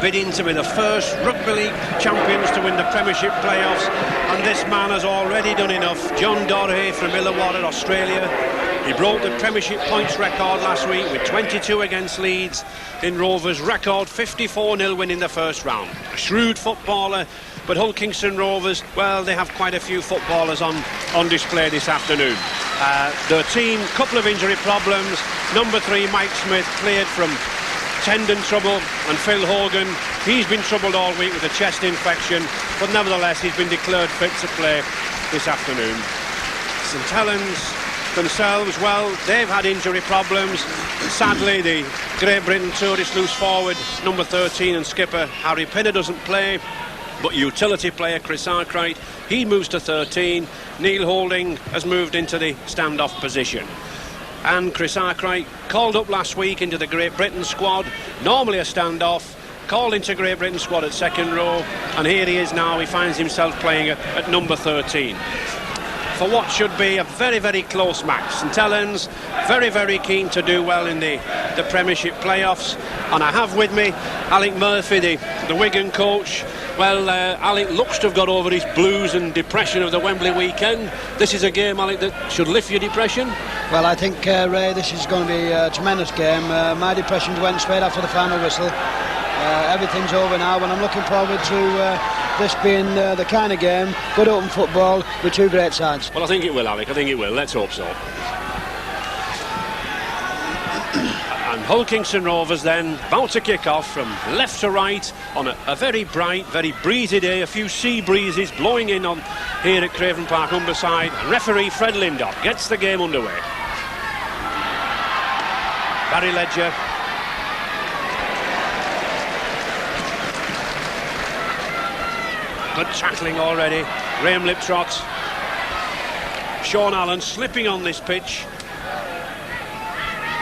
bidding to be the first Rugby League champions to win the Premiership playoffs, and this man has already done enough. John Dorhe from Illawarra, Australia. He broke the Premiership points record last week with 22 against Leeds in Rovers' record 54-0 win in the first round. A shrewd footballer, but Hull Kingston Rovers, well, they have quite a few footballers on display this afternoon. Their team, couple of injury problems. Number 3, Mike Smith, cleared from tendon trouble, and Phil Hogan, he's been troubled all week with a chest infection, but nevertheless he's been declared fit to play this afternoon. St Helens themselves, well, they've had injury problems. Sadly, the Great Britain tourist loose forward, number 13 and skipper Harry Pinner doesn't play, but utility player Chris Arkwright, he moves to 13. Neil Holding has moved into the standoff position. And Chris Arkwright called up last week into the Great Britain squad, normally a standoff, called into Great Britain squad at second row, and here he is now. He finds himself playing at number 13. For what should be a very, very close match. St Helens very, very keen to do well in the Premiership playoffs, and I have with me Alec Murphy, the Wigan coach. Well, Alec looks to have got over his blues and depression of the Wembley weekend. This is a game, Alec, that should lift your depression? Well, I think, Ray, this is going to be a tremendous game. My depression went straight after the final whistle. Everything's over now, and I'm looking forward to this being the kind of game, good open football with two great sides. Well, I think it will, Alec, I think it will. Let's hope so. And Hull Kingston Rovers then about to kick off from left to right on a very bright, very breezy day. A few sea breezes blowing in on here at Craven Park, Humberside. And referee Fred Lindop gets the game underway. Barry Ledger. Good tackling already. Graham Liptrot. Sean Allen slipping on this pitch.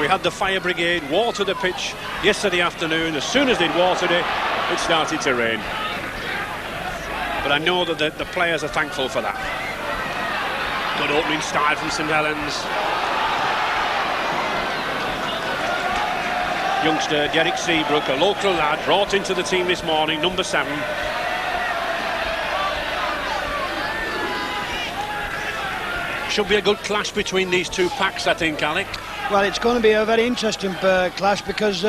We had the fire brigade water the pitch yesterday afternoon. As soon as they'd watered it, it started to rain. But I know that the players are thankful for that. Good opening start from St Helens. Youngster Derek Seabrook, a local lad, brought into the team this morning, number 7. Should be a good clash between these two packs, I think, Alec. Well, it's going to be a very interesting clash because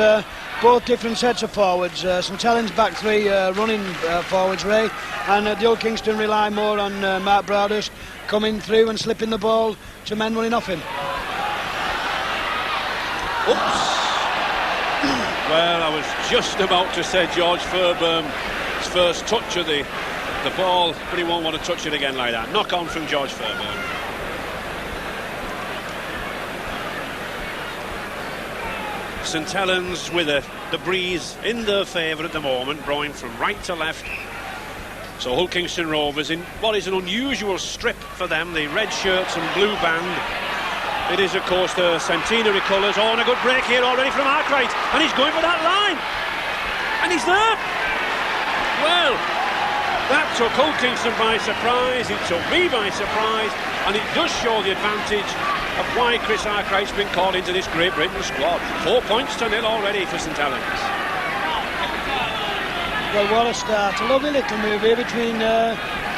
both different sets of forwards. St Helens back 3 running forwards, Ray, and the Old Kingston rely more on Mark Broadhurst coming through and slipping the ball to men running off him. Oops. Well, I was just about to say George Fairbairn's first touch of the ball, but he won't want to touch it again like that. Knock on from George Fairbairn. St Helens with the breeze in their favour at the moment, blowing from right to left. So Hull Kingston Rovers in what is an unusual strip for them, the red shirts and blue band. It is, of course, the centenary colours. Oh, and a good break here already from Arkwright, and he's going for that line, and he's there. Well, that took Hull Kingston by surprise, it took me by surprise, and it does show the advantage of why Chris Arkwright's been called into this Great Britain squad. 4 points to 0 already for St Helens. Well, what a start. A lovely little move here between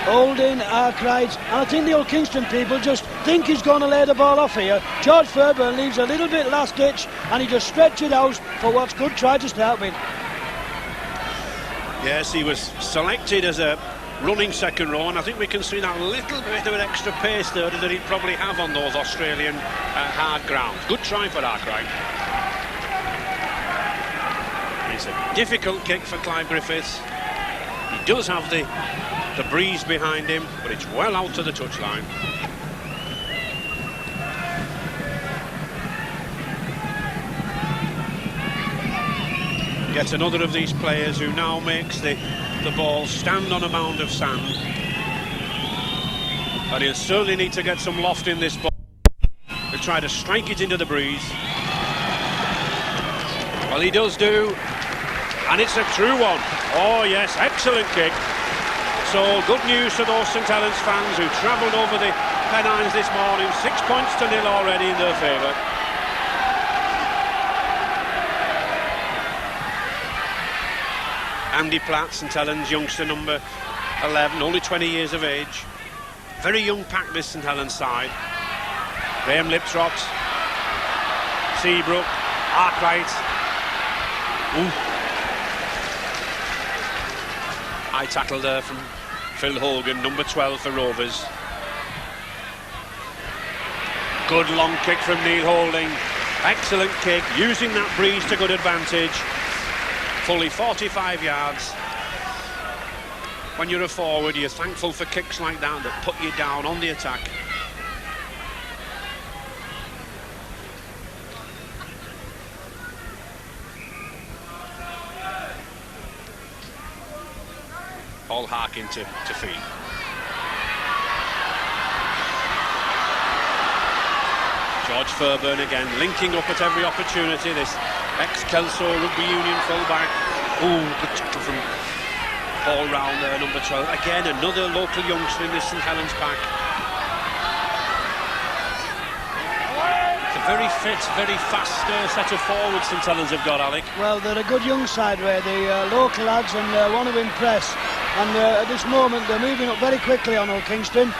Holding, Arkwright, and I think the Old Kingston people just think he's going to lay the ball off here. George Fairbairn leaves a little bit last ditch, and he just stretched it out for what's good try to start with. Yes, he was selected as a running second row, and I think we can see that little bit of an extra pace there that he'd probably have on those Australian hard ground. Good try for Arkwright. It's a difficult kick for Clive Griffiths. He does have the breeze behind him, but it's well out to the touchline. Gets another of these players who now makes the ball stand on a mound of sand, and he'll certainly need to get some loft in this ball. He'll try to strike it into the breeze. Well, he does do, and it's a true one. Oh yes, excellent kick. So good news to those St Helens fans who travelled over the Pennines this morning. 6 points to 0 already in their favour. Andy Platt, St Helens youngster, number 11, only 20 years of age. Very young pack, this St Helens side. Graham Liptrot, Seabrook, Arkwright. High tackle there from Phil Hogan, number 12 for Rovers. Good long kick from Neil Holding. Excellent kick, using that breeze to good advantage. Fully 45 yards. When you're a forward, you're thankful for kicks like that put you down on the attack. All Harkin to feed. George Fairburn again, linking up at every opportunity. This ex-Kelso Rugby Union fullback. Good tackle from ball round there, number 12. Again, another local youngster in this St Helens pack. It's a very fit, very fast set of forwards St Helens have got, Alec. Well, they're a good young side, Ray. The local lads and want to impress. And at this moment, they're moving up very quickly on Old Kingston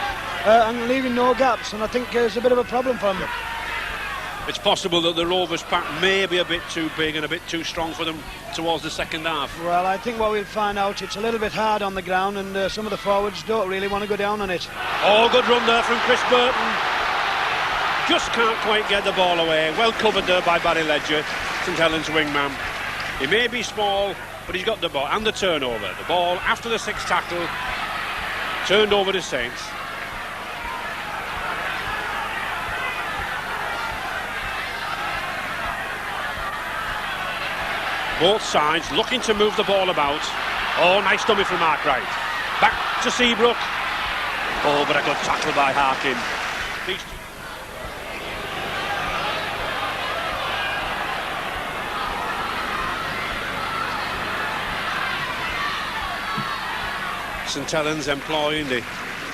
and leaving no gaps. And I think it's a bit of a problem for them. It's possible that the Rovers pack may be a bit too big and a bit too strong for them towards the second half. Well, I think what we'll find out, it's a little bit hard on the ground, and some of the forwards don't really want to go down on it. Oh, good run there from Chris Burton. Just can't quite get the ball away. Well covered there by Barry Ledger, St Helens wingman. He may be small, but he's got the ball and the turnover. The ball after the sixth tackle, turned over to Saints. Both sides looking to move the ball about. Oh, nice dummy from Arkwright. Back to Seabrook. Oh, but a good tackle by Harkin. St Helens employing the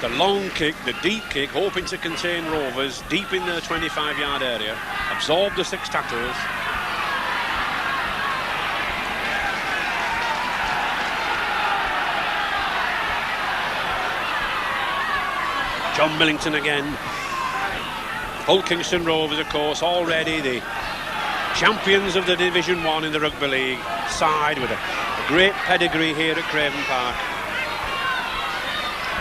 long kick, the deep kick, hoping to contain Rovers deep in their 25-yard area. Absorb the six tackles. John Millington again. Hull Kingston Rovers, of course, already the champions of the Division 1 in the Rugby League side with a great pedigree here at Craven Park.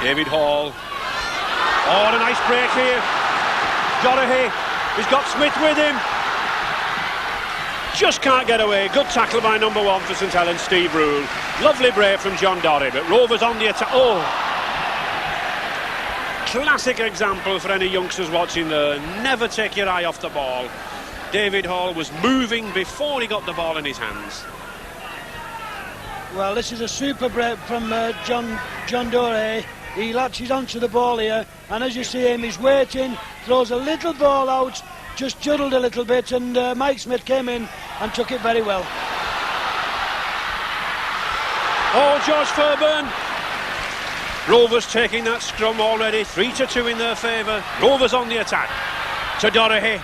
David Hall. Oh, and a nice break here. Dorahy. He's got Smith with him. Just can't get away. Good tackle by number 1 for St Helens, Steve Rule. Lovely break from John Dorahy, but Rovers on the attack. Oh! Classic example for any youngsters watching there. Never take your eye off the ball. David Hall was moving before he got the ball in his hands. Well, this is a super break from John Dorahy. He latches onto the ball here, and as you see him, he's waiting, throws a little ball out, just juddled a little bit, and Mike Smith came in and took it very well. Oh, George Fairburn. Rovers taking that scrum already, 3-2 in their favour. Rovers on the attack. To Dorahy.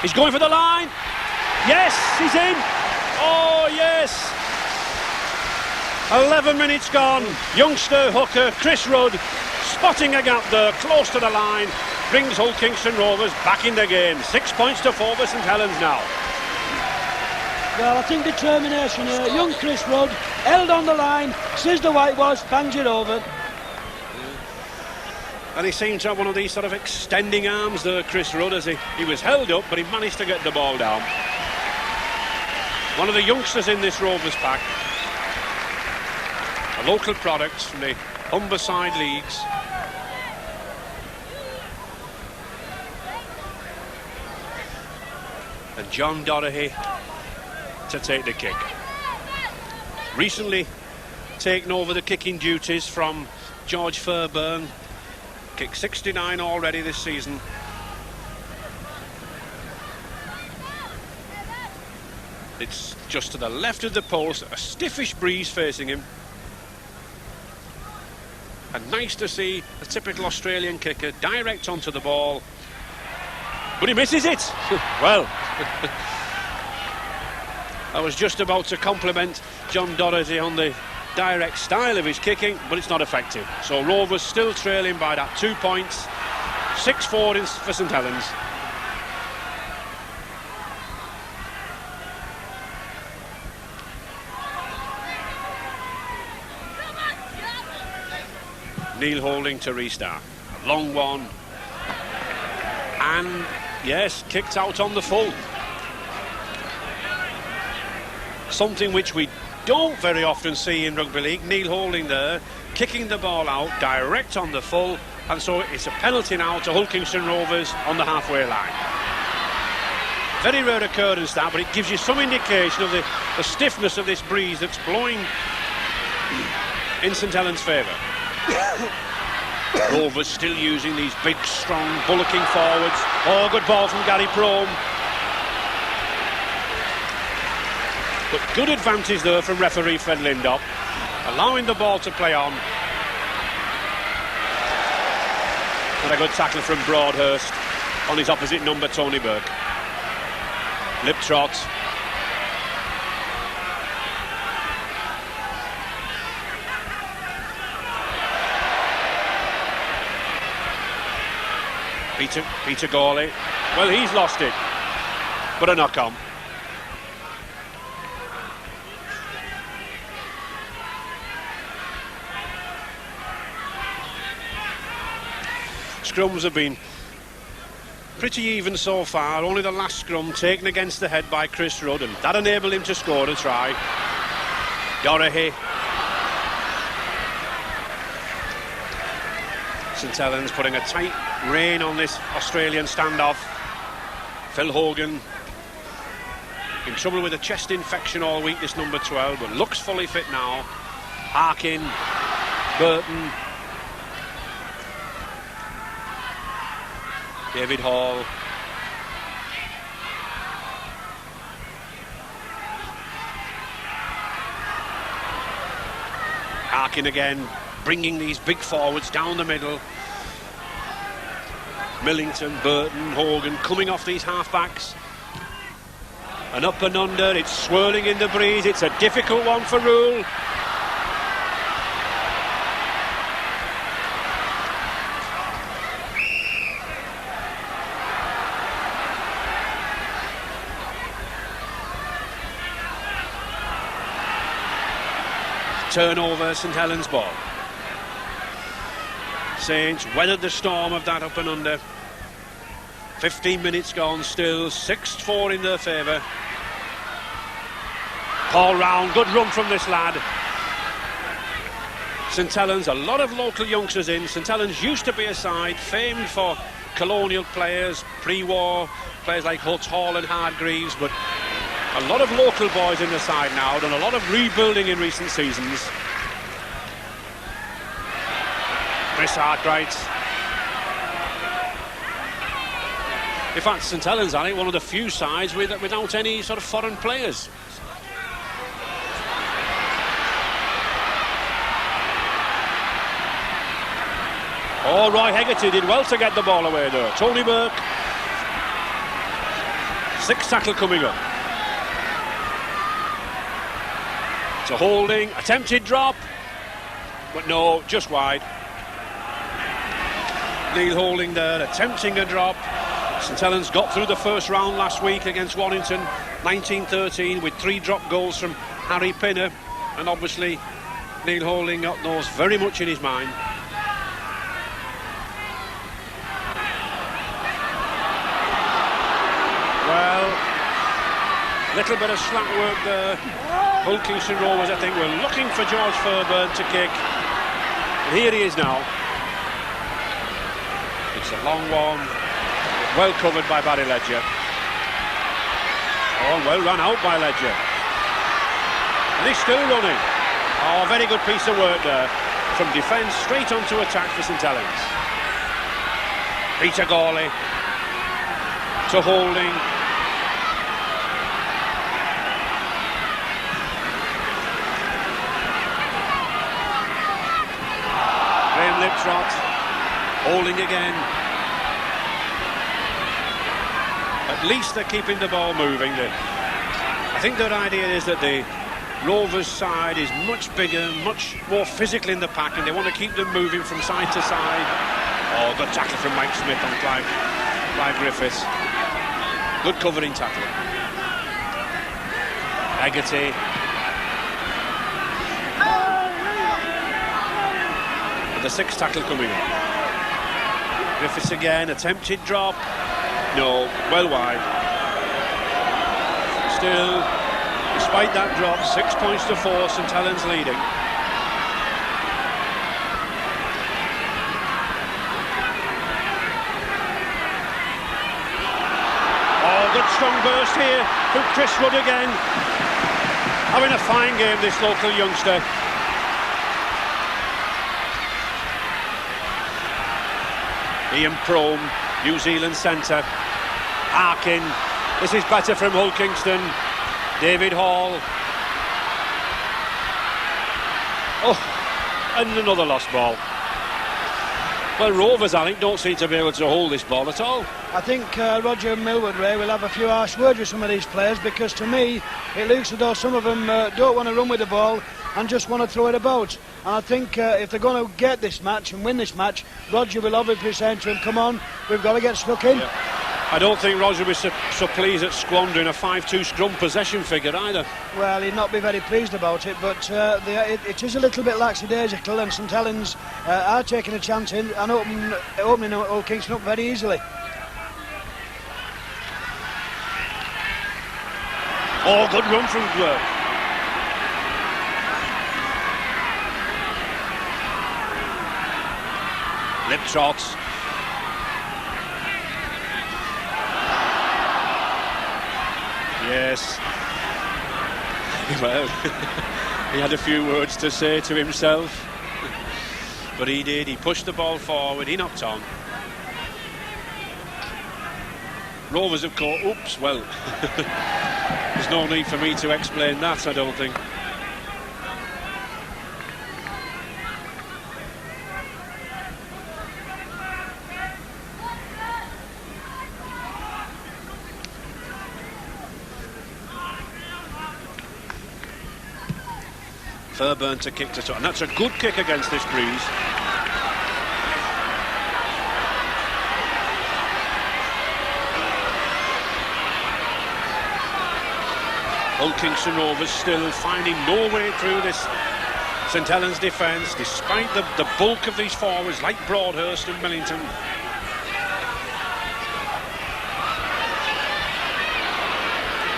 He's going for the line. Yes, he's in. Oh, yes. 11 minutes gone. Youngster hooker Chris Rudd spotting a gap there, close to the line. Brings Hull Kingston Rovers back in the game. 6 points to 4 for St Helens now. Well, I think determination here. Young Chris Rudd held on the line, sees the whitewash, bangs it over. And he seemed to have one of these sort of extending arms there, Chris Rudd, as he was held up, but he managed to get the ball down. One of the youngsters in this Rovers pack. A local product from the Humberside leagues. And John Dorahy to take the kick. Recently taken over the kicking duties from George Fairburn. Kicked 69 already this season. It's just to the left of the post, a stiffish breeze facing him. And nice to see a typical Australian kicker direct onto the ball. But he misses it. Well, I was just about to compliment John Doherty on the direct style of his kicking, but it's not effective. So Rovers still trailing by that 2 points. 6-4 for St Helens. Neil Holding to restart. A long one. And, yes, kicked out on the full. Something which we don't very often see in rugby league. Neil Holding there, kicking the ball out direct on the full, and so it's a penalty now to Hull Kingston Rovers on the halfway line. Very rare occurrence that, but it gives you some indication of the stiffness of this breeze that's blowing in St Helens' favour. Rovers still using these big, strong, bullocking forwards. Oh, good ball from Gary Prome. But good advantage there from referee Fred Lindop, allowing the ball to play on. And a good tackle from Broadhurst on his opposite number, Tony Burke. Lip trot. Peter Gawley. Well, he's lost it, but a knock on. Scrums have been pretty even so far. Only the last scrum taken against the head by Chris Rudd, and that enabled him to score a try. Doherty. St Helens putting a tight rein on this Australian standoff. Phil Hogan in trouble with a chest infection all week, this number 12, but looks fully fit now. Harkin, Burton, David Hall. Harkin again, bringing these big forwards down the middle. Millington, Burton, Hogan coming off these half-backs. And up and under, it's swirling in the breeze. It's a difficult one for Rule. Turnover, St Helens ball. Saints weathered the storm of that up and under. 15 minutes gone still, 6-4 in their favour. Paul Round, good run from this lad. St Helens, a lot of local youngsters in. St Helens used to be a side famed for colonial players, pre-war, players like Hutt, Hall and Hardgreaves, but a lot of local boys in the side now, done a lot of rebuilding in recent seasons. Chris Arkwright. In fact, St Helens are one of the few sides without any sort of foreign players. Oh, Roy Hegarty did well to get the ball away there. Tony Burke. 6 tackle coming up. So Holding, attempted drop, but no, just wide. Neil Holding there, attempting a drop. St Helens got through the first round last week against Warrington, 19-13, with 3 drop goals from Harry Pinner, and obviously Neil Holding got those very much in his mind. Well, little bit of slack work there. Hull Kingston Rovers, I think, were looking for George Fairburn to kick, and here he is now. It's a long one, well covered by Barry Ledger. Oh, well run out by Ledger. And he's still running. Oh, very good piece of work there. From defence straight onto attack for St Helens. Peter Gawley to Holding. Graham Liptrot. Holding again. at least they're keeping the ball moving. I think their idea is that the Rovers side is much bigger, much more physical in the pack, and they want to keep them moving from side to side. Oh, good tackle from Mike Smith on Clive Griffiths. Good covering tackle. Haggerty. And the sixth tackle coming up. Griffiths again, attempted drop. No, well wide. Still, despite that drop, 6 points to 4, St Helens leading. Oh, good strong burst here from Chris Wood again. Having a fine game, this local youngster. Ian Prome, New Zealand centre. Harkin. This is better from Hull Kingston. David Hall. Oh, and another lost ball. Well, Rovers, I think, don't seem to be able to hold this ball at all. I think Roger Millward, Ray, will have a few harsh words with some of these players, because to me it looks as though some of them don't want to run with the ball and just want to throw it about. And I think if they're going to get this match and win this match, Roger will obviously say to him, come on, we've got to get stuck in. Yeah. I don't think Roger was so pleased at squandering a 5-2 scrum possession figure either. Well, he'd not be very pleased about it, but it is a little bit lackadaisical, and St Helens are taking a chance in and opening Old Kingston up very easily. Oh, good run from Liptrot. Yes. Well, he had a few words to say to himself, but he did. He pushed the ball forward, he knocked on. Rovers have caught, oops, well, there's no need for me to explain that, I don't think. Fairburn to kick to, and that's a good kick against this breeze. Old Kingston Rovers still finding no way through this St Helens defence, despite the bulk of these forwards like Broadhurst and Millington.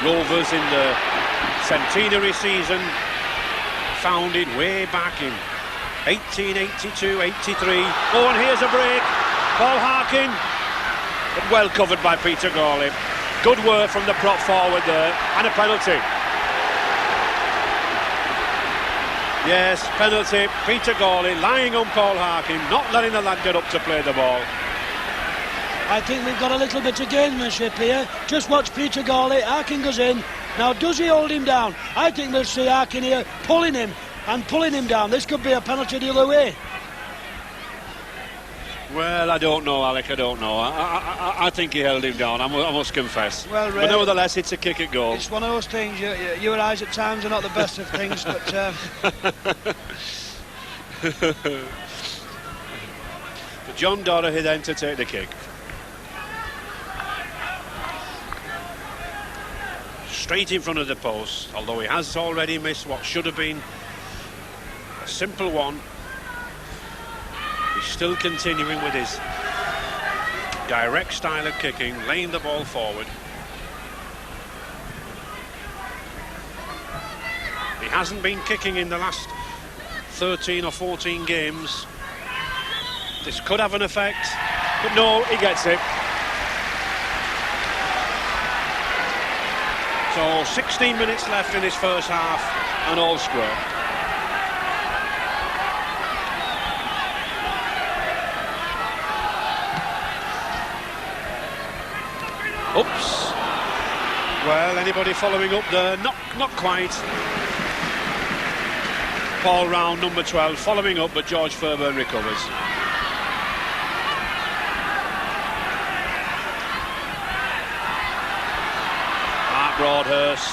Rovers in the centenary season, founded way back in 1882-83. Oh, and here's a break. Paul Harkin, but well covered by Peter Gawley. Good work from the prop forward there, and a penalty. Yes, penalty. Peter Gawley lying on Paul Harkin, not letting the lad get up to play the ball. I think we've got a little bit of gamesmanship here. Just watch Peter Gawley. Harkin goes in. Now, does he hold him down? I think we'll see Harkin here pulling him down. This could be a penalty the other way. Well, I don't know, Alec, I don't know. I think he held him down, I must confess. Well, Ray, but nevertheless, it's a kick at goal. It's one of those things, your eyes at times are not the best of things, but... But John Doherty then to take the kick. Straight in front of the post, although he has already missed what should have been a simple one. He's still continuing with his direct style of kicking, laying the ball forward. He hasn't been kicking in the last 13 or 14 games. This could have an effect, but no, he gets it. So 16 minutes left in this first half, and all square. Oops. Well, anybody following up there? Not quite. Paul Round, number 12, following up, but George Fairburn recovers. Broadhurst.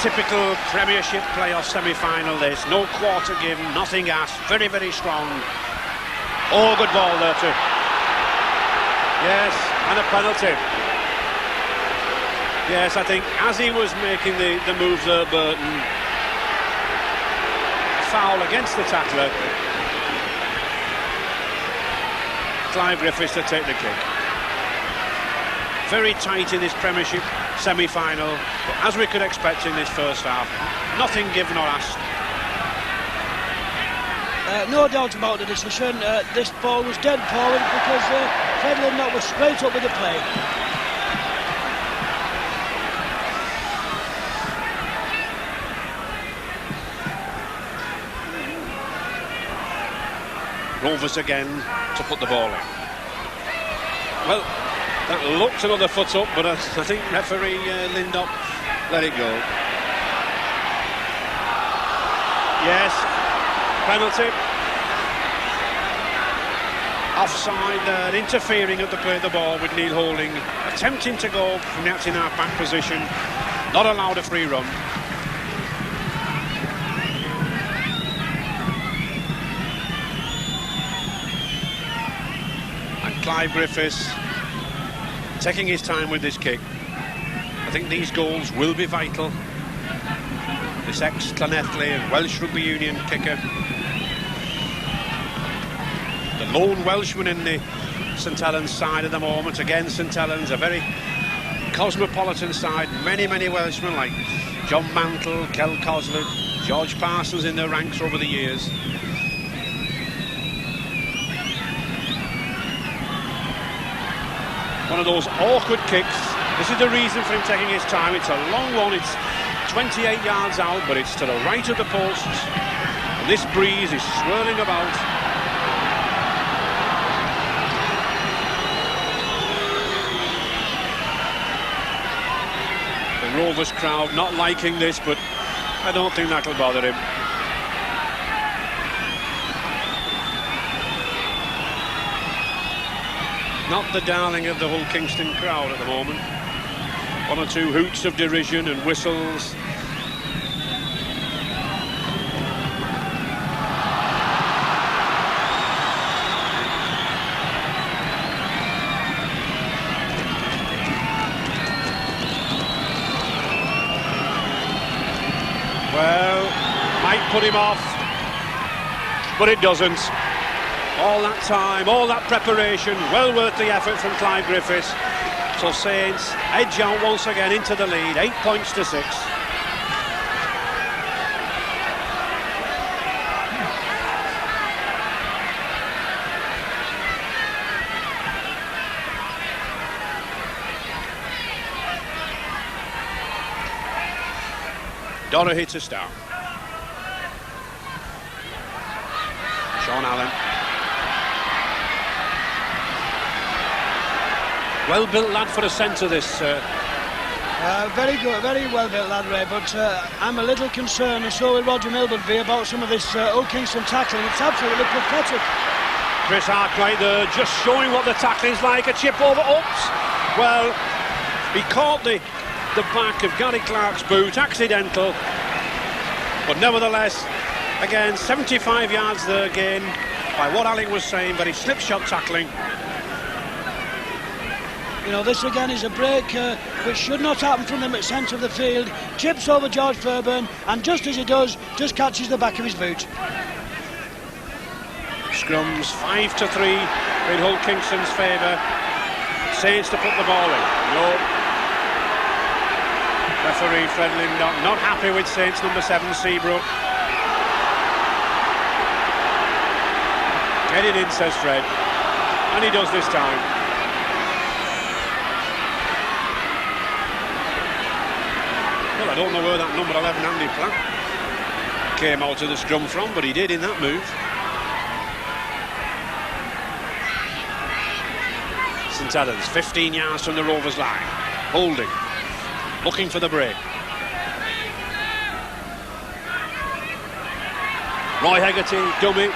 Typical Premiership playoff semi-final this. No quarter given, nothing asked. Very, very strong. Oh, good ball there too. Yes, and a penalty. Yes, I think as he was making the move there, Burton, foul against the tackler. Clive Griffiths to take the kick. Very tight in this Premiership semi-final, but as we could expect in this first half, nothing given or asked. No doubt about the decision. This ball was dead forward because Fred Lindop was straight up with the play. Rovers again to put the ball in. Well, that looked another foot up, but I think referee Lindop let it go. Yes, penalty. Offside, interfering at the play of the ball with Neil Holding, attempting to go from the acting half-back position, not allowed a free run. And Clive Griffiths taking his time with this kick. I think these goals will be vital. This ex-Llanelli and Welsh Rugby Union kicker. The lone Welshman in the St Helens side at the moment. Again, St Helens, a very cosmopolitan side. Many, many Welshmen like John Mantle, Kel Coslet, George Parsons in their ranks over the years. One of those awkward kicks. This is the reason for him taking his time. It's a long one. It's 28 yards out, but it's to the right of the posts. And this breeze is swirling about. The Rovers crowd not liking this, but I don't think that'll bother him. Not the darling of the whole Kingston crowd at the moment. One or two hoots of derision and whistles. Well, might put him off, but it doesn't. All that time, all that preparation, well worth the effort from Clive Griffiths. So Saints edge out once again into the lead, 8 points to 6. Doherty to start. Sean Allen. Well-built lad for a centre, this. Very good, very well-built lad, Ray, but I'm a little concerned, and so will Roger Milburn about some of this Old Kingston tackling. It's absolutely pathetic. Chris Arkwright there, just showing what the tackling's like. A chip over, oops. Well, he caught the back of Gary Clark's boot, accidental. But nevertheless, again, 75 yards there again, by what Alec was saying, very slipshod tackling. You know, this again is a break which should not happen from him at centre of the field. Chips over George Fairbairn, and just as he does, just catches the back of his boot. Scrums 5-3 in Hull Kingston's favour. Saints to put the ball in. No. Referee Fred Lindop not happy with Saints number 7 Seabrook. Get it in, says Fred, and he does this time. Well, I don't know where that number 11 Andy Platt came out of the scrum from, but he did in that move. St Helens 15 yards from the Rovers line. Holding, looking for the break. Roy Hegarty, dummy.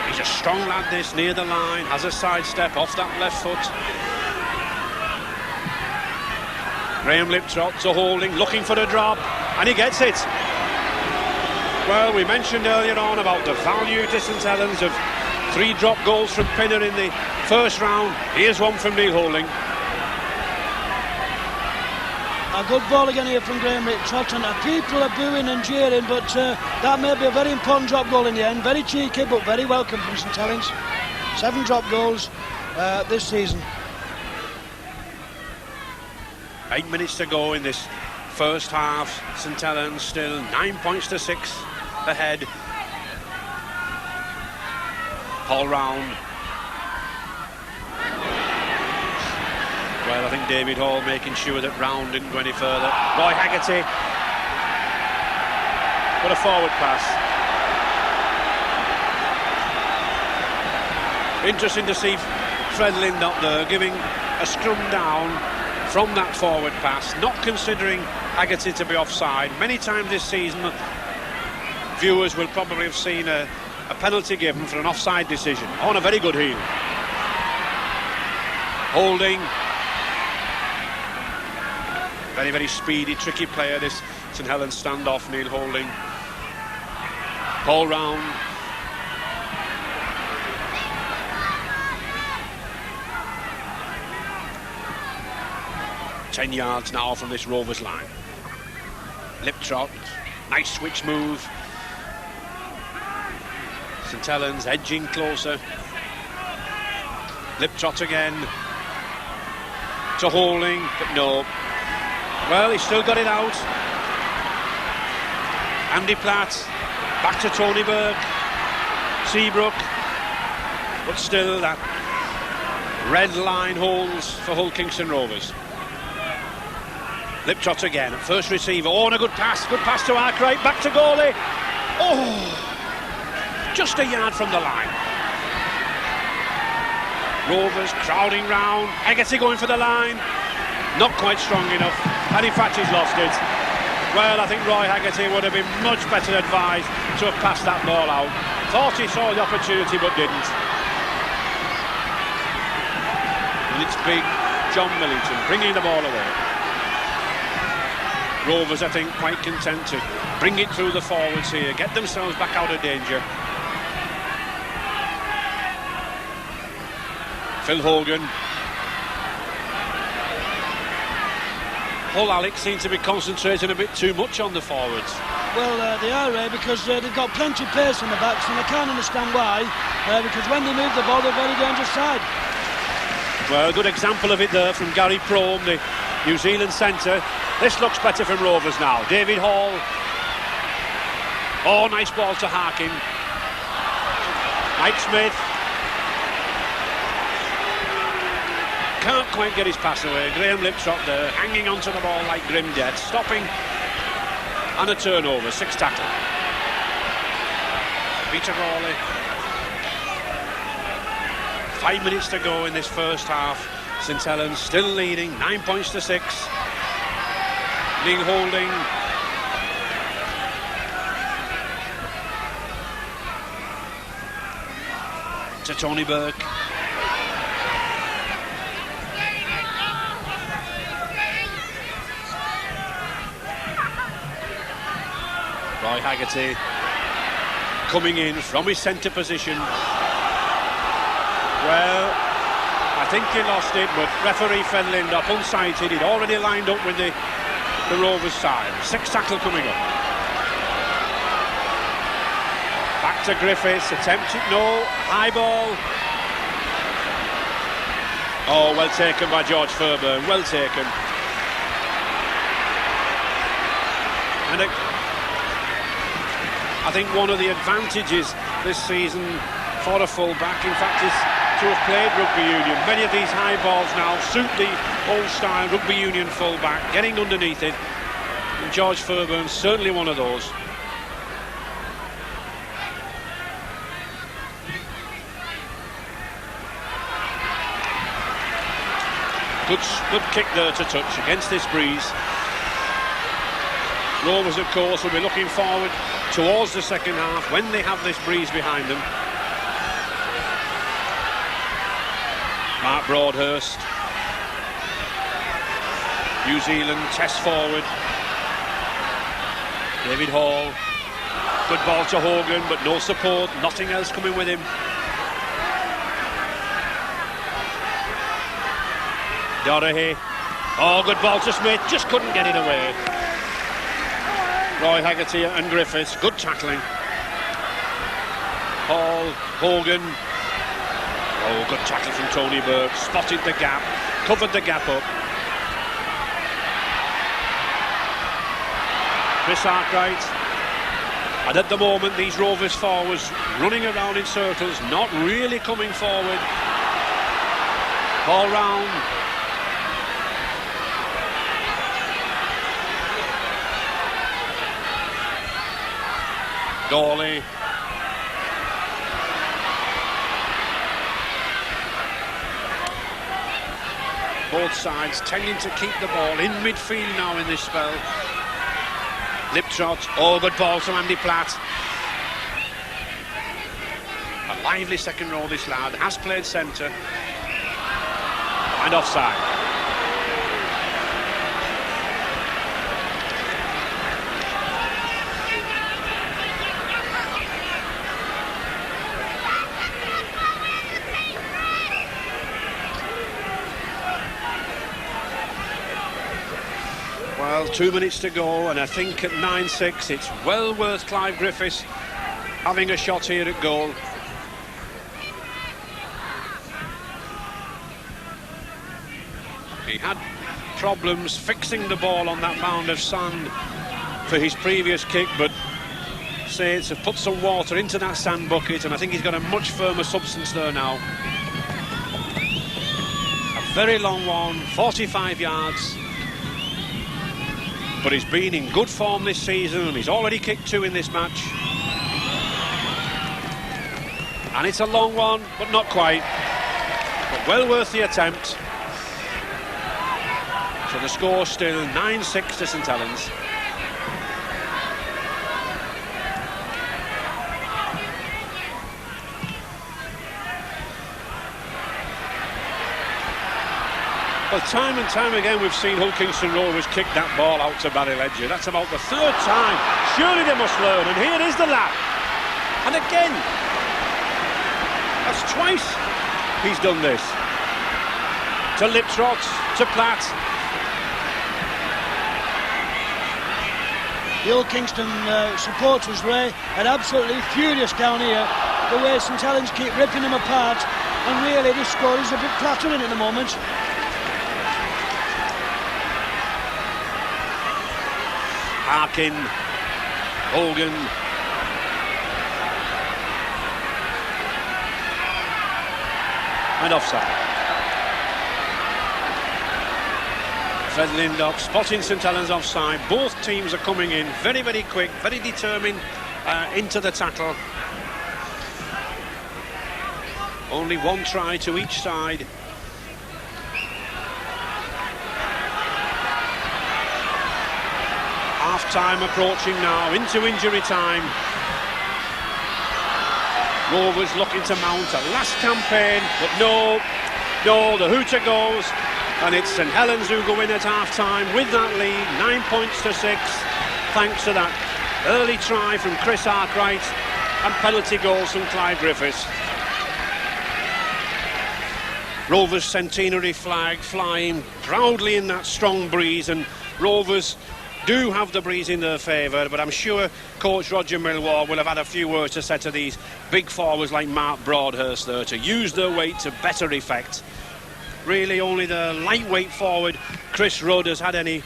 He He's a strong lad, this, near the line, has a sidestep off that left foot. Graham Liptrot to Holding, looking for the drop, and he gets it. Well, we mentioned earlier on about the value to St Helens of 3 drop goals from Pinner in the first round. Here's one from Neil Holding. A good ball again here from Graham Liptrot, and people are booing and jeering, but that may be a very important drop goal in the end. Very cheeky, but very welcome from St Helens. 7 drop goals this season. 8 minutes to go in this first half. St Helens still 9 points to 6 ahead. Paul Round. Well, I think David Hall making sure that Round didn't go any further. Roy Haggerty. What a forward pass. Interesting to see Fred Lind up there giving a scrum down from that forward pass, not considering Haggerty to be offside. Many times this season, viewers will probably have seen a penalty given for an offside decision. On a very good heel. Holding. Very, very speedy, tricky player, this St Helens standoff, Neil Holding. Paul Round. Ten yards now from this Rovers line. Liptrot, nice switch move. St Helens edging closer. Liptrot again to Holding, but no. Well, he's still got it out. Andy Platt, back to Tony Burke, Seabrook, but still that red line holds for Hull Kingston Rovers. Liptrot again, first receiver. Oh, and a good pass to Arkwright, back to goalie. Oh, just a yard from the line. Rovers crowding round, Haggerty going for the line, not quite strong enough, and in fact he's lost it. Well, I think Roy Haggerty would have been much better advised to have passed that ball out. Thought he saw the opportunity but didn't. And it's big John Millington bringing the ball away. Rovers, I think, quite content to bring it through the forwards here, get themselves back out of danger. Phil Hogan. Hull Alex seem to be concentrating a bit too much on the forwards. Well, they are, because they've got plenty of pace in the backs, and I can't understand why, because when they move the ball, they're very dangerous side. Well, a good example of it there from Gary Prome, the New Zealand centre. This looks better from Rovers now. David Hall. Oh, nice ball to Harkin. Mike Smith. Can't quite get his pass away. Graham Liptrot there, hanging onto the ball like grim death, stopping, and a turnover, 6 tackle. Peter Rawley. 5 minutes to go in this first half. St Helens still leading, 9 points to 6. Neil Holding. To Tony Burke. Roy Haggerty coming in from his centre position. Well, I think he lost it, but referee Fred Lind up unsighted. He'd already lined up with the Rovers side. 6 tackle coming up. Back to Griffiths, attempted, no, high ball. Oh, well taken by George Fairburn, well taken. And I think one of the advantages this season for a full-back, in fact, is to have played rugby union. Many of these high balls now suit the old-style rugby union full-back, getting underneath it. And George Fairburn's certainly one of those. Good kick there to touch against this breeze. Rovers, of course, will be looking forward towards the second half when they have this breeze behind them. Mark Broadhurst. New Zealand test forward. David Hall. Good ball to Hogan, but no support, nothing else coming with him. Dorahy. Oh, good ball to Smith, just couldn't get it away. Roy Haggerty and Griffiths, good tackling. Hall, Hogan. Oh, good tackle from Tony Burke, spotted the gap, covered the gap up. Chris Arkwright. And at the moment, these Rovers forwards running around in circles, not really coming forward. Ball round. Gawley. Both sides tending to keep the ball in midfield now in this spell. Liptrot, oh, good ball to Andy Platt. A lively second row, this lad, has played centre. And offside. Well, 2 minutes to go, and I think at 9-6 it's well worth Clive Griffiths having a shot here at goal. He had problems fixing the ball on that mound of sand for his previous kick, but Saints have put some water into that sand bucket, and I think he's got a much firmer substance there now. A very long one, 45 yards. But he's been in good form this season, and he's already kicked 2 in this match. And it's a long one, but not quite. But well worth the attempt. So the score still 9-6 to St Helens. Well, time and time again we've seen Hull Kingston Rovers kick that ball out to Barry Ledger. That's about the 3rd time. Surely they must learn, and here is the lad. And again, that's twice he's done this. To Liptrot, to Platt. The Hull Kingston supporters, Ray, are absolutely furious down here. The way St Helens keep ripping them apart, and really this score is a bit flattering at the moment. Harkin, Hogan. And offside. Fred Lindop spotting St Helens offside. Both teams are coming in very, very quick, very determined into the tackle. Only one try to each side. Half-time approaching now, into injury time. Rovers looking to mount a last campaign, but no, the hooter goes, and it's St Helens who go in at half-time with that lead, 9 points to 6, thanks to that early try from Chris Arkwright and penalty goals from Clive Griffiths. Rovers centenary flag flying proudly in that strong breeze, and Rovers do have the breeze in their favour, but I'm sure coach Roger Millwall will have had a few words to say to these big forwards like Mark Broadhurst there to use their weight to better effect. Really only the lightweight forward Chris Rudd has had any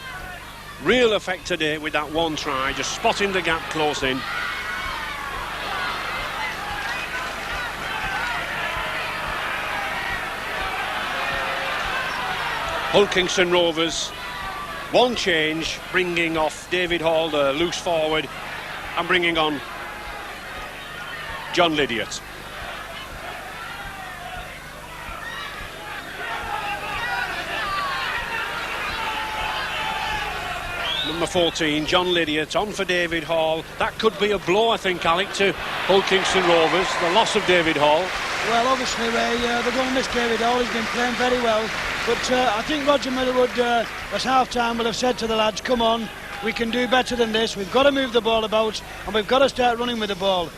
real effect today with that one try, just spotting the gap close in. Hull Kingston Rovers, one change, bringing off David Hall, the loose forward, and bringing on John Lydiot. Number 14, John Lydiot, on for David Hall. That could be a blow, I think, Alec, to Hull Kingston Rovers, the loss of David Hall. Well, obviously, Ray, they're going to miss David Hall. He's been playing very well. But I think Roger Millerwood, at half-time, will have said to the lads, come on, we can do better than this. We've got to move the ball about, and we've got to start running with the ball.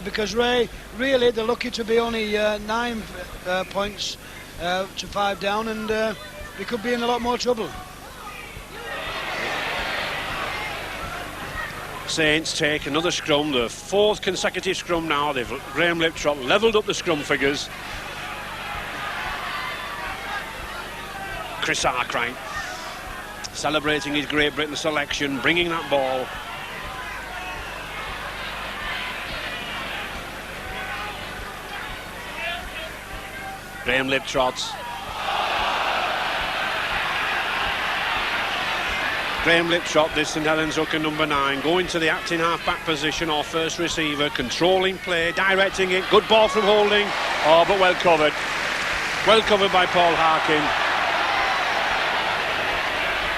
Because, Ray, really, they're lucky to be only 9 points to 5 down, and they could be in a lot more trouble. Saints take another scrum, the 4th consecutive scrum now. Graham Liptrot levelled up the scrum figures. Chris Arkwright celebrating his Great Britain selection, bringing that ball. Graham Liptrot. Graham Liptrot, this St Helens hooker number 9, going to the acting half-back position or first receiver, controlling play, directing it. Good ball from Holding. Oh, but well covered. Well covered by Paul Harkin.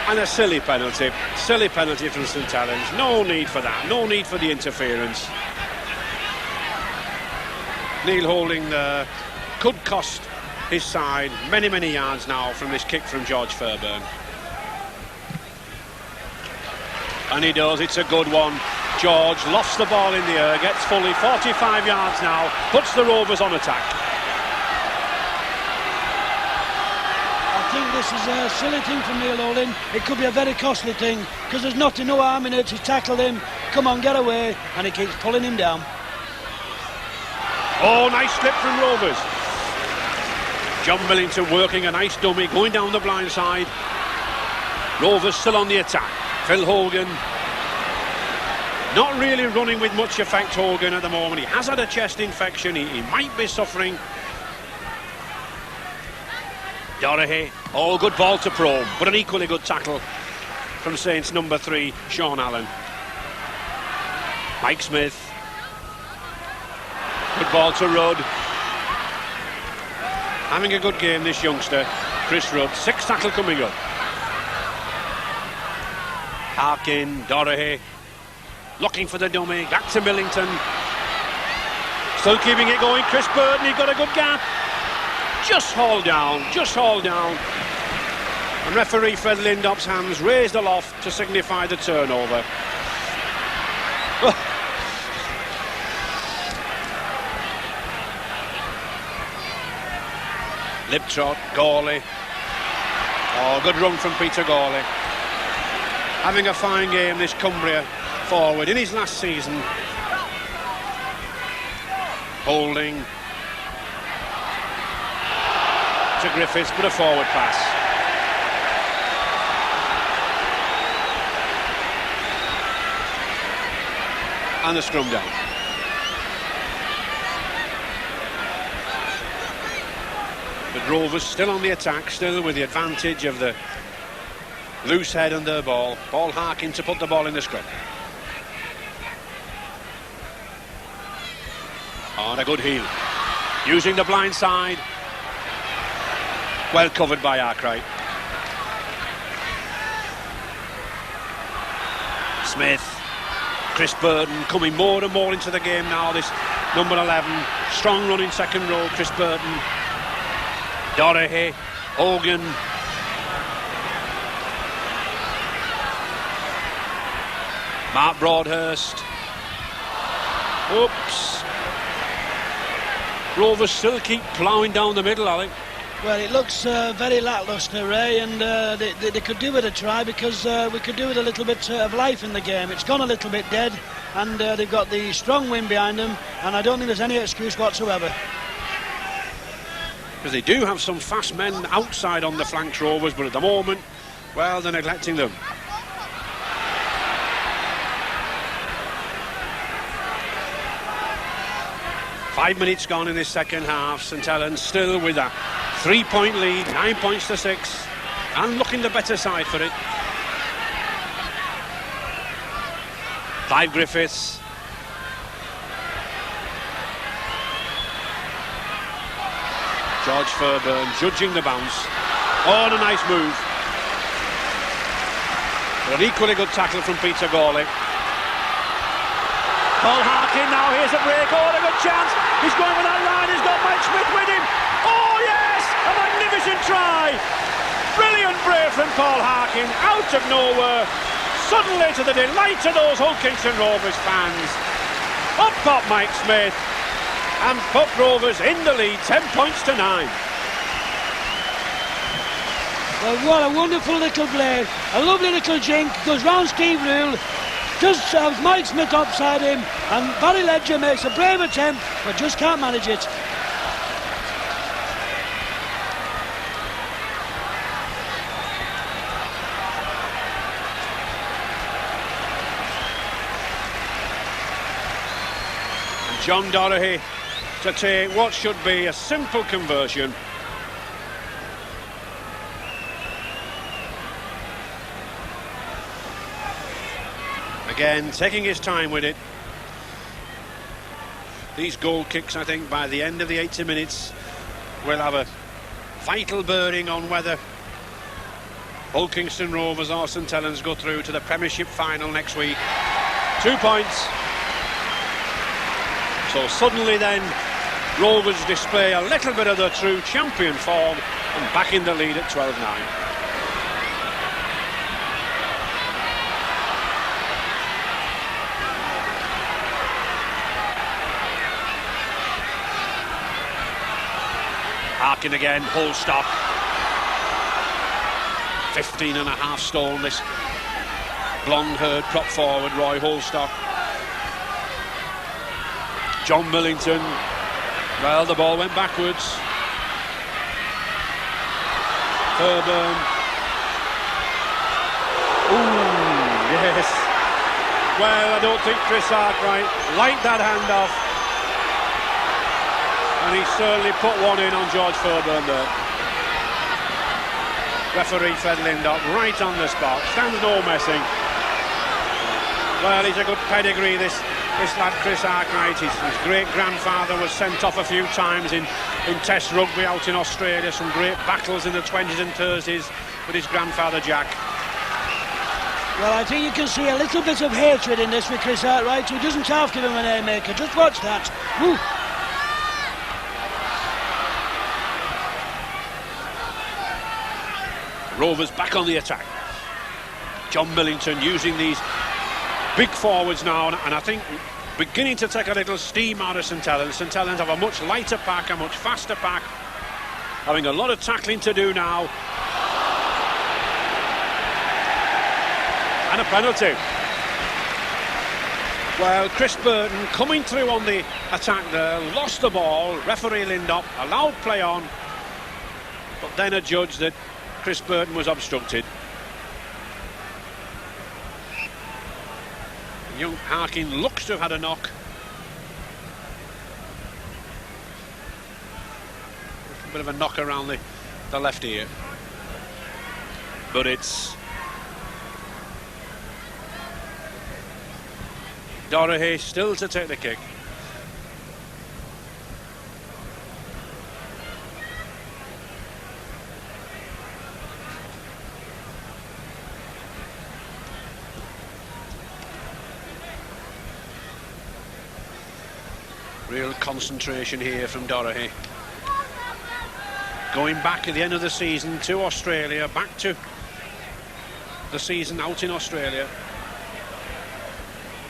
And a silly penalty. Silly penalty from St Helens. No need for that. No need for the interference. Neil Holding there could cost his side many, many yards now from this kick from George Fairbairn. And he does, it's a good one. George lofts the ball in the air, gets fully 45 yards now, puts the Rovers on attack. I think this is a silly thing from Neil Holding. It could be a very costly thing, because there's nothing, no harm in it. He's tackled him, come on, get away, and he keeps pulling him down. Oh, nice slip from Rovers. John Millington working a nice dummy, going down the blind side. Rovers still on the attack. Phil Hogan, not really running with much effect, Hogan, at the moment. He has had a chest infection, he might be suffering. Dorahy, oh, good ball to Prome, but an equally good tackle from Saints number 3, Sean Allen. Mike Smith, good ball to Rudd. Having a good game, this youngster, Chris Rudd. 6th tackle coming up. Harkin, Dorahy, looking for the dummy, back to Millington. Still keeping it going, Chris Burton, he got a good gap. Just hauled down, just hauled down. And referee Fred Lindop's hands raised aloft to signify the turnover. Liptrot, Gawley. Oh, good run from Peter Gawley. Having a fine game, this Cumbria forward in his last season. Holding to Griffiths, but a forward pass. And the scrum down. But Rovers still on the attack, still with the advantage of the loose head and their ball. Paul Harkin to put the ball in the scrum. On a good heel. Using the blind side. Well covered by Arkwright. Smith. Chris Burton coming more and more into the game now. This number 11. Strong run in second row. Chris Burton. Dorahy. Hogan. Mark Broadhurst. Oops. Rovers still keep ploughing down the middle, Alec. Well, it looks very lacklustre, Ray, and they could do with a try, because we could do with a little bit of life in the game. It's gone a little bit dead, and they've got the strong wind behind them, and I don't think there's any excuse whatsoever. Because they do have some fast men outside on the flanks, Rovers, but at the moment, well, they're neglecting them. Five minutes gone in this second half. St Helens still with a 3-point lead, 9 points to 6, and looking the better side for it. Clive Griffiths. George Fairbairn judging the bounce. Oh, and a nice move. But an equally good tackle from Peter Gawley. Paul Harkin now, here's a break, oh, and a good chance. He's going with that line. He's got Mike Smith with him. Oh yes, a magnificent try. Brilliant brave from Paul Harkin, out of nowhere. Suddenly, to the delight of those Hull Kingston Rovers fans, up popped Mike Smith and put Rovers in the lead, 10 points to 9. Well, what a wonderful little play, a lovely little jink, goes round Steve Rule, just shoves Mike Smith upside him, and Barry Ledger makes a brave attempt, but just can't manage it. And John Doherty to take what should be a simple conversion. Again, taking his time with it. These goal kicks, I think, by the end of the 80 minutes, will have a vital bearing on whether Hull Kingston Rovers or St Helens go through to the Premiership final next week. 2 points. So suddenly then, Rovers display a little bit of their true champion form and back in the lead at 12-9. Harkin again, Hull stop. 15.5 stone, this blonde-haired prop forward, Roy Holstock. John Millington. Well, the ball went backwards. Fairburn. Ooh, yes. Well, I don't think Chris Arkwright liked that handoff. And he certainly put one in on George Fairburn there. Referee Fred Lindop right on the spot, stands no messing. Well, he's a good pedigree, this lad Chris Arkwright. His great-grandfather was sent off a few times in Test rugby out in Australia. Some great battles in the 20s and 30s with his grandfather Jack. Well, I think you can see a little bit of hatred in this with Chris Arkwright, who doesn't half give him an haymaker. Just watch that. Woo. Rovers back on the attack. John Millington using these big forwards now, and I think beginning to take a little steam out of St Helens. St Helens have a much lighter pack, a much faster pack, having a lot of tackling to do now. And a penalty. Well, Chris Burton coming through on the attack there, lost the ball. Referee Lindop allowed play on, but then adjudged that Chris Burton was obstructed. Young Harkin looks to have had a knock. A bit of a knock around the left ear. But it's Doherty still to take the kick. Real concentration here from Doherty. Going back at the end of the season to Australia, back to the season out in Australia.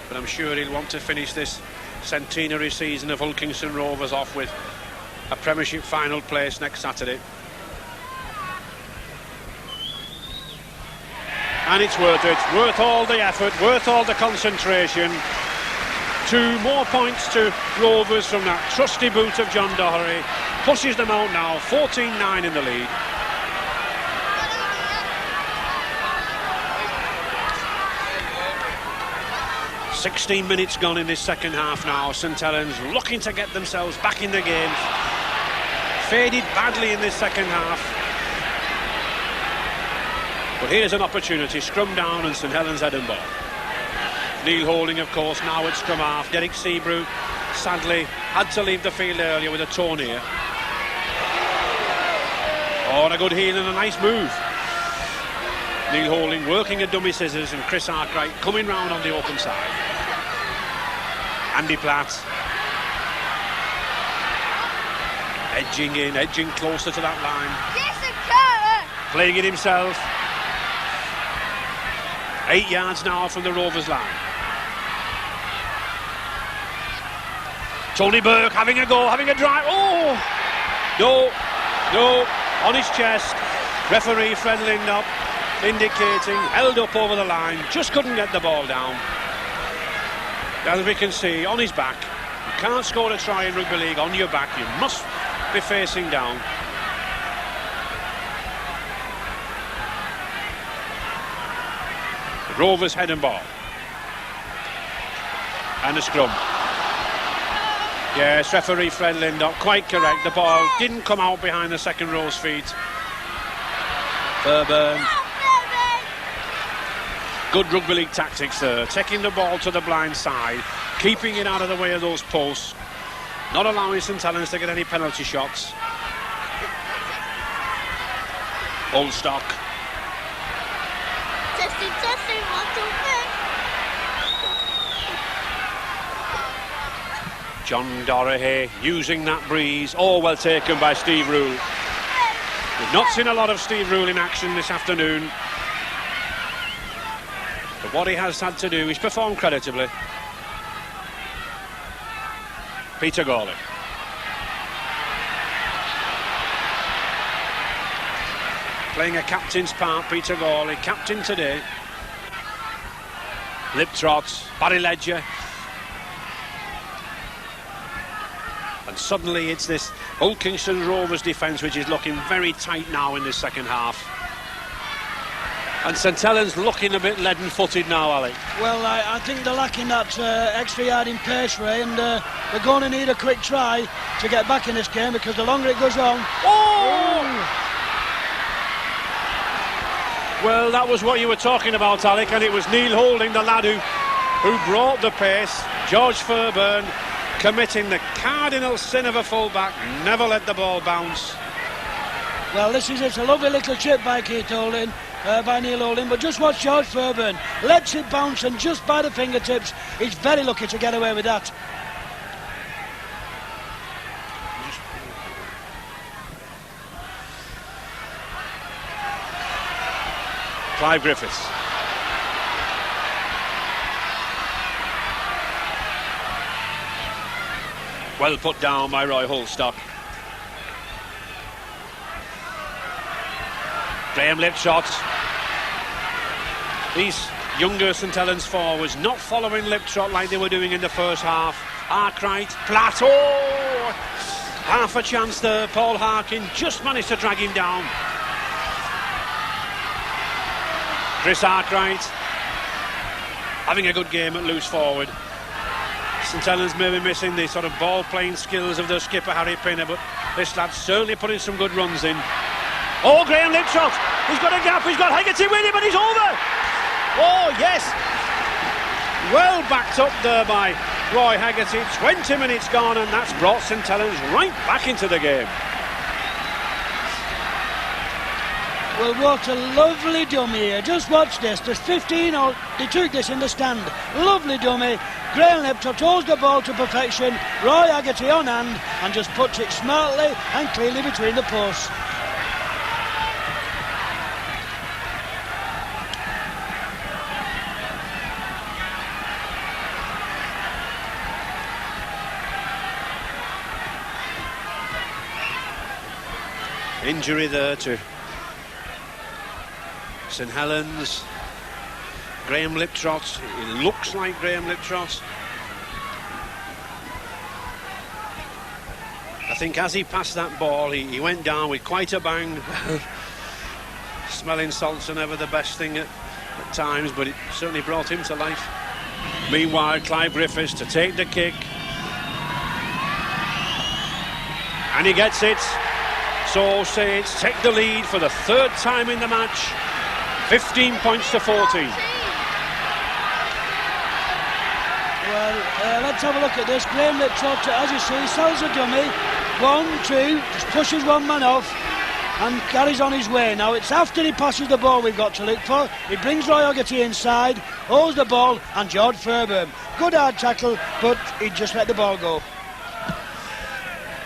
But I'm sure he'll want to finish this centenary season of Hull Kingston Rovers off with a Premiership final place next Saturday. And it's worth it, worth all the effort, worth all the concentration. 2 more points to Rovers from that trusty boot of John Doherty. Pushes them out now, 14-9 in the lead. "16 minutes gone in this second half now. St Helens looking to get themselves back in the game. Faded badly in this second half. But here's an opportunity, scrum down and St Helens head and ball. Neil Holding, of course, now at scrum half. Derek Seabrook, sadly, had to leave the field earlier with a torn ear. Oh, and a good heel and a nice move. Neil Holding working a dummy scissors and Chris Arkwright coming round on the open side. Andy Platt. Edging in, edging closer to that line. Playing it himself. 8 yards now from the Rovers line. Tony Burke having a go, having a drive. Oh! No, on his chest. Referee Fred Lindop indicating, held up over the line, just couldn't get the ball down. As we can see, on his back. You can't score a try in rugby league on your back, you must be facing down. The Rovers head and ball. And a scrum. Yes, referee Fred Lindop, quite correct. The ball didn't come out behind the second row's feet. Fairbairn. Good rugby league tactics there. Taking the ball to the blind side, keeping it out of the way of those posts, not allowing St Helens to get any penalty shots. Old stock. John Dorahy using that breeze. Oh, well taken by Steve Rule. We've not seen a lot of Steve Rule in action this afternoon. But what he has had to do is perform creditably. Peter Gawley. Playing a captain's part, Peter Gawley. Captain today. Liptrot, Barry Ledger. And suddenly it's this Old Kingston Rovers defence which is looking very tight now in this second half. And St Helens looking a bit leaden-footed now, Alec. Well, I think they're lacking that extra yard in pace, Ray, and they're going to need a quick try to get back in this game, because the longer it goes on... Oh! Well, that was what you were talking about, Alec, and it was Neil Holding, the lad who brought the pace. George Fairbairn committing the cardinal sin of a fullback, never let the ball bounce. Well, it's a lovely little chip by Keith Holding, by Neil Holding, but just watch George Fairbairn. Lets it bounce, and just by the fingertips, he's very lucky to get away with that. Clive Griffiths. Well put down by Roy Holstock. Graham Liptrot. These younger St Helens forwards not following Liptrot like they were doing in the first half. Arkwright, Plateau. Half a chance there. Paul Harkin just managed to drag him down. Chris Arkwright having a good game at loose forward. St Helens may be missing the sort of ball-playing skills of their skipper Harry Pinner, but this lad's certainly putting some good runs in. Oh, Graham Liptrot, he's got a gap, he's got Hegarty with him, and he's over! Oh, yes! Well backed up there by Roy Hegarty. 20 minutes gone, and that's brought St Helens right back into the game. Well, what a lovely dummy here. Just watch this. There's 15, they took this in the stand. Lovely dummy. Graham Liptrot holds the ball to perfection. Roy Hegarty on hand and just puts it smartly and cleanly between the posts. Injury there to St Helens. Graham Liptrot, it looks like Graham Liptrot. I think as he passed that ball, he went down with quite a bang. Smelling salts are never the best thing at times, but it certainly brought him to life. Meanwhile, Clive Griffiths to take the kick. And he gets it. So Saints take the lead for the third time in the match. 15 points to 14. Well, let's have a look at this. Graham Liptrot, as you see, sells a dummy. 1, 2, just pushes one man off and carries on his way. Now, it's after he passes the ball we've got to look for. He brings Roy Hegarty inside, holds the ball, and George Fairbairn. Good hard tackle, but he just let the ball go.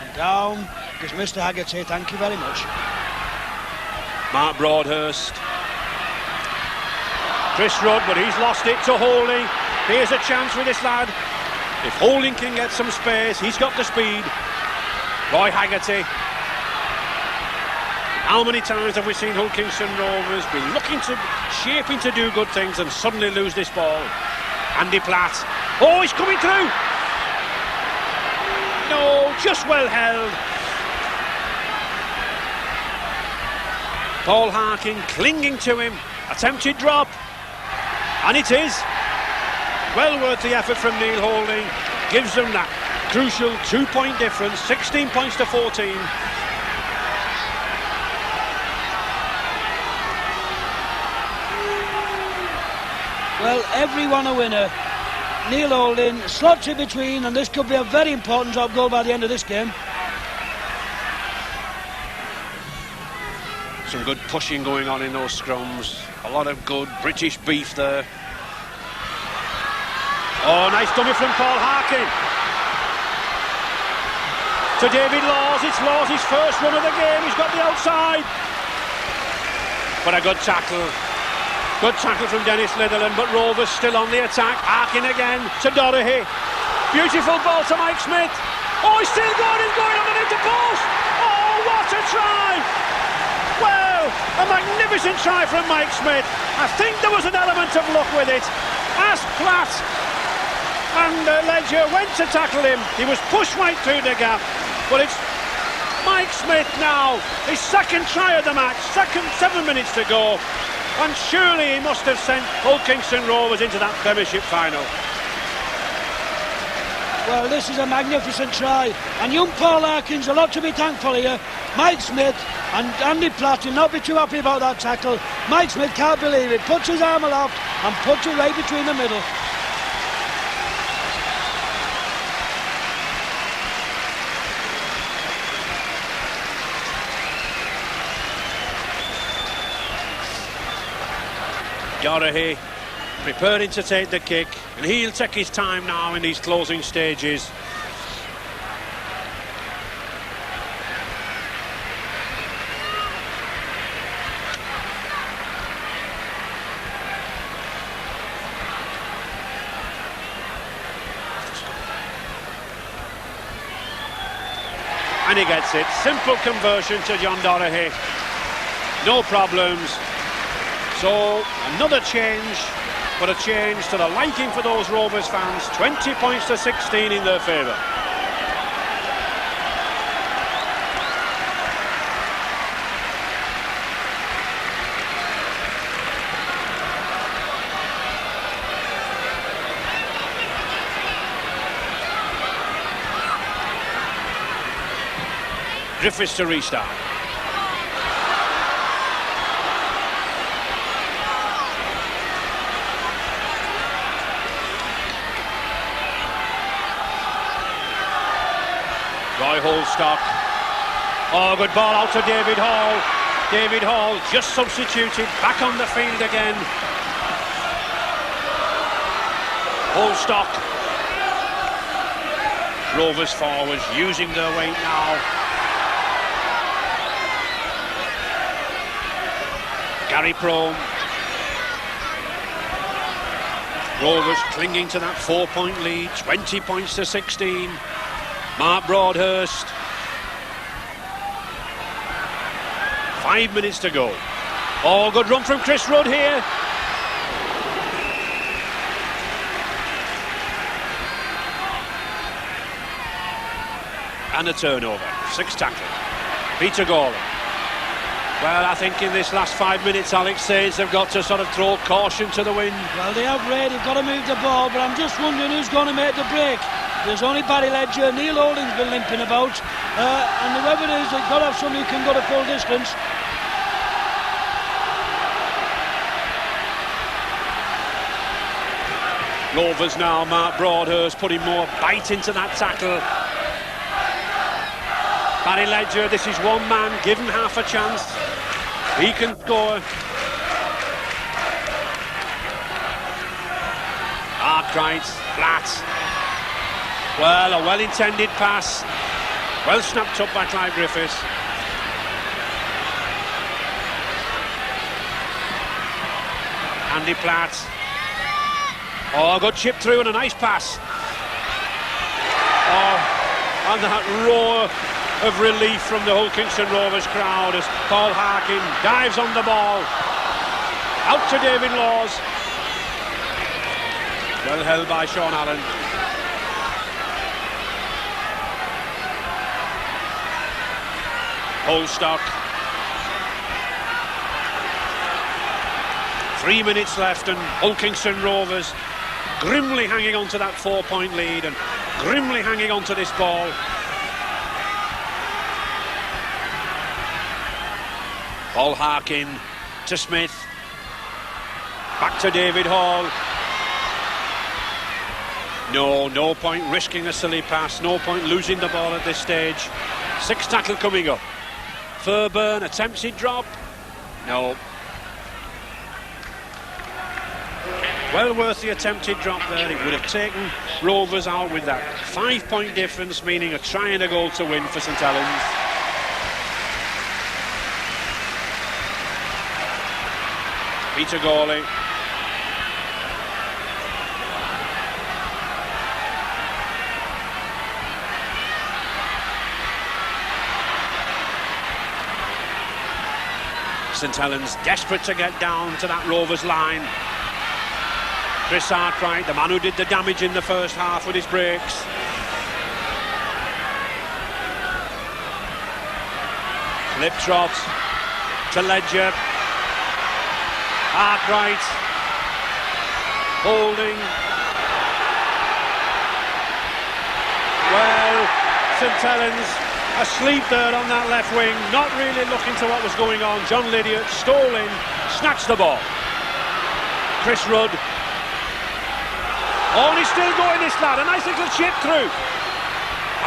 And down because Mr. Haggerty, thank you very much. Mark Broadhurst. Chris Rudd, but he's lost it to Holding. Here's a chance with this lad. If Holding can get some space, he's got the speed. Roy Haggerty. How many times have we seen Hull Kingston Rovers be shaping to do good things and suddenly lose this ball? Andy Platt. Oh, he's coming through! No, just well held. Paul Harkin clinging to him. Attempted drop. And it is. Well worth the effort from Neil Holding. Gives them that crucial 2-point difference. 16 points to 14. Well, everyone a winner. Neil Holding slots in between, and this could be a very important top goal by the end of this game. Some good pushing going on in those scrums. A lot of good British beef there. Oh, nice dummy from Paul Harkin. To David Laws. It's Laws' first run of the game. He's got the outside. But a good tackle. Good tackle from Dennis Litherland, but Rovers still on the attack. Harkin again to Dorahy. Beautiful ball to Mike Smith. Oh, he's still going, underneath the post. Oh, what a try! Well, a magnificent try from Mike Smith. I think there was an element of luck with it. As Platt and Ledger went to tackle him, he was pushed right through the gap. But it's Mike Smith now, his second try of the match, 7 minutes to go. And surely he must have sent Hull Kingston Rovers into that Premiership final. Well, this is a magnificent try, and young Paul Harkin's a lot to be thankful here. Mike Smith and Andy Platt will not be too happy about that tackle. Mike Smith can't believe it, puts his arm aloft and puts it right between the middle. Dorahy preparing to take the kick, and he'll take his time now in these closing stages. And he gets it. Simple conversion to John Dorahy. No problems. So, another change, but a change to the liking for those Rovers fans. 20 points to 16 in their favour. Griffiths to restart. Roy Holstock. Oh, good ball out to David Hall. David Hall just substituted, back on the field again. Holstock. Rovers forwards using their weight now. Gary Prome. Rovers clinging to that 4-point lead, 20 points to 16. Mark Broadhurst. 5 minutes to go. Oh, good run from Chris Rudd here. And a turnover. 6 tackling. Peter Gorham. Well, I think in this last 5 minutes, Alex Saints have got to sort of throw caution to the wind. Well, they have, Ray. They've got to move the ball, but I'm just wondering who's going to make the break. There's only Barry Ledger. Neil Holding's been limping about, and whoever it is, they've got to have somebody who can go the full distance. Rovers now, Mark Broadhurst putting more bite into that tackle. Barry Ledger, this is one man, given half a chance. He can score. Arkwright, flat. Well, a well-intended pass. Well snapped up by Clive Griffiths. Andy Platt. Oh, good chip through and a nice pass. Oh, and that roar of relief from the Hull Kingston Rovers crowd as Paul Harkin dives on the ball. Out to David Laws. Well held by Sean Allen. Holstock. 3 minutes left and Hull Kingston Rovers grimly hanging on to that 4-point lead and grimly hanging on to this ball. Paul Harkin to Smith. Back to David Hall. No point risking a silly pass. No point losing the ball at this stage. 6th tackle coming up. Fairburn attempts it drop. No. Well worth the attempted drop there. It would have taken Rovers out with that 5-point difference, meaning a try and a goal to win for St Helens. Peter Gawley. St Helens desperate to get down to that Rovers line. Chris Arkwright, the man who did the damage in the first half with his breaks. Lip trot to Ledger. Arkwright holding. Well, St Helens asleep there on that left wing, not really looking to what was going on. John Lydiard stole in, snatched the ball. Chris Rudd. Oh, and he's still going, this lad. A nice little chip through.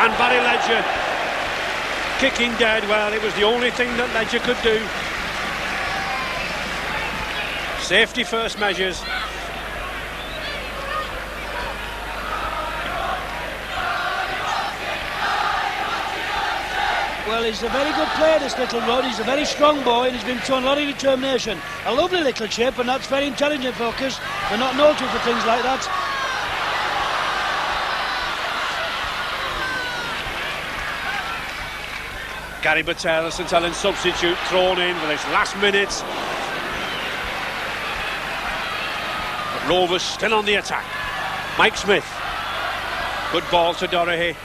And Barry Ledger kicking dead. Well, it was the only thing that Ledger could do. Safety first measures. Well, he's a very good player, this little Rudd. He's a very strong boy and he's been shown a lot of determination. A lovely little chip, and that's very intelligent focus. They're not noted for things like that. Gary Battelle, St Helens substitute, thrown in for this last minute. But Rovers still on the attack. Mike Smith. Good ball to Dorahy.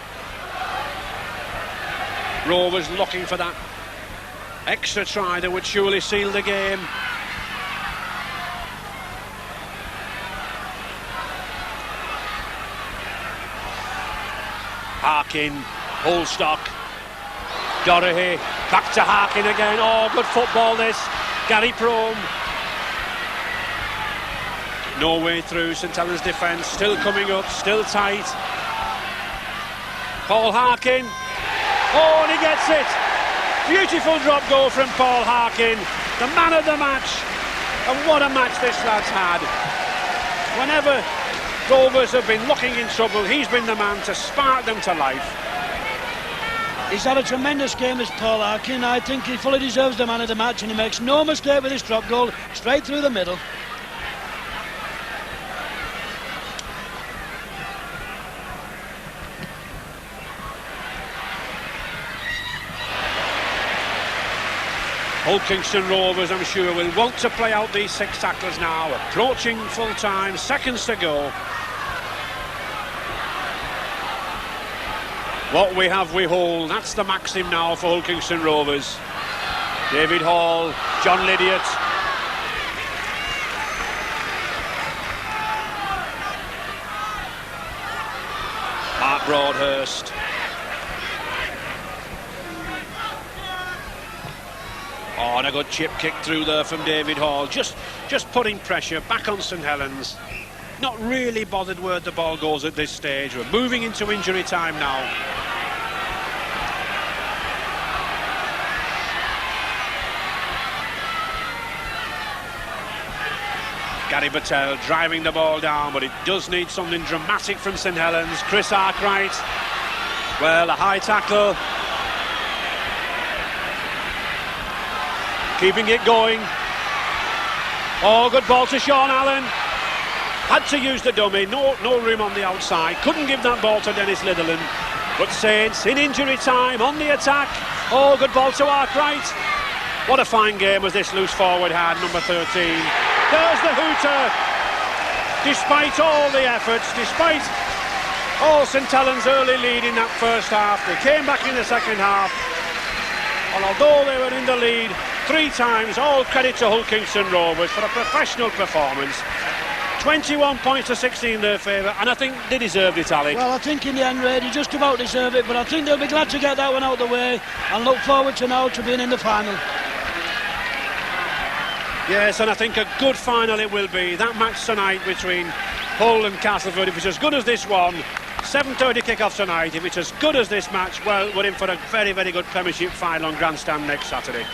Rovers looking for that extra try that would surely seal the game. Harkin, Holstock, Dorahy, back to Harkin again. Oh, good football this. Gary Prome. No way through St Helens defence, still coming up, still tight. Paul Harkin. Oh, and he gets it. Beautiful drop goal from Paul Harkin, the man of the match. And what a match this lad's had. Whenever Rovers have been looking in trouble, he's been the man to spark them to life. He's had a tremendous game, as Paul Harkin. I think he fully deserves the man of the match, and he makes no mistake with his drop goal, straight through the middle. Hull Kingston Rovers, I'm sure, will want to play out these 6 tacklers now. Approaching full time, seconds to go. What we have, we hold. That's the maxim now for Hull Kingston Rovers. David Hall, John Lydiard. Mark Broadhurst. Oh, and a good chip kick through there from David Hall. Just putting pressure back on St Helens. Not really bothered where the ball goes at this stage. We're moving into injury time now. Gary Battelle driving the ball down, but it does need something dramatic from St Helens. Chris Arkwright. Well, a high tackle. keeping it going. Oh, good ball to Sean Allen. Had to use the dummy, no room on the outside. Couldn't give that ball to Dennis Litherland. But Saints in injury time, on the attack. Oh, good ball to Arkwright. What a fine game as this loose forward had, number 13. There's the hooter. Despite all the efforts, despite all St Helens' early lead in that first half, they came back in the second half. And although they were in the lead 3 times, all credit to Hull Kingston Rovers for a professional performance. 21 points to 16 in their favour, and I think they deserved it, Alec. Well, I think in the end, Ray, they just about deserve it, but I think they'll be glad to get that one out of the way and look forward to now to being in the final. Yes, and I think a good final it will be. That match tonight between Hull and Castleford, if it's as good as this one, 7:30 kick-off tonight, if it's as good as this match, well, we're in for a very, very good Premiership final on Grandstand next Saturday.